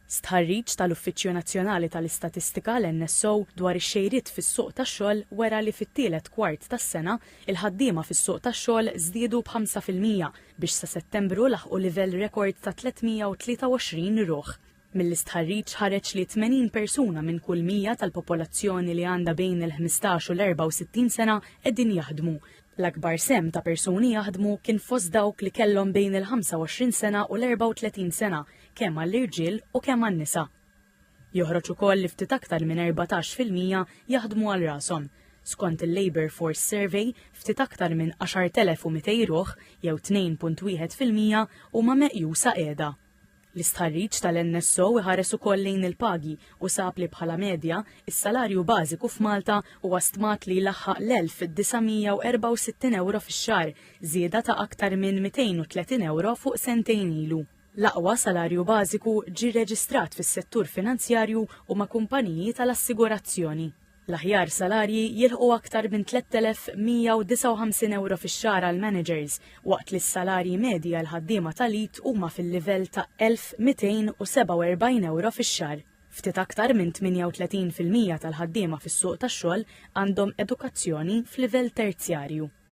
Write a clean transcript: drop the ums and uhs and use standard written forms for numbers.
Stħarriġ tal-Uffiċċju Nazzjonali tal-Istatistika l-NSO dwar ix-xejriet fis-suq tax-xogħol wera li fit-tielet kwart tas-sena il-ħaddiema fis-suq tax-xogħol żdiedu b'5% biex sa Settembru laħqu livell rekord ta' 323 ruħ. Mill-istħarriġ ħareġ li 80 persuna minn kull 100 tal-popolazzjoni li għandha bejn il-15 u l-64 sena qegħdin jaħdmu. L-akbar sem ta' persuni jaħdmu kien fost dawk li kellhom bejn il-25 sena u l-34 sena, kemm għall-irġiel u kemm għan-nisa. Joħroġ ukoll li ftit aktar minn 14% jaħdmu għal rashom. Skont il-Labour Force Survey, ftit aktar minn 10,200 ruħ jew 2.1% huma meqjusa qiegħda. L-istħarriġ tal-NSO iħares ukoll lejn il-pagi u sab li bħala medja is-salarju bażiku f'Malta huwa stmat li laħħaq l-1,964 euro fix-xahar, żieda ta' aktar minn 230 euro fuq sentejn ilu. L-aqwa salarju bażiku ġie reġistrat fis-settur finanzjarju u ma' kumpaniji tal-assigurazzjoni. L-aħjar salarji jilħqu aktar minn 3,159 euro fix-xahar għal managers, waqt li s-salarji medja l ħaddiema tal-IT huma fil-livell ta' 1,247 euro fix-xahar. Ftit aktar minn 38% tal-ħaddiema fis-suq tax-xogħol għandhom edukazzjoni f'livell terzjarju.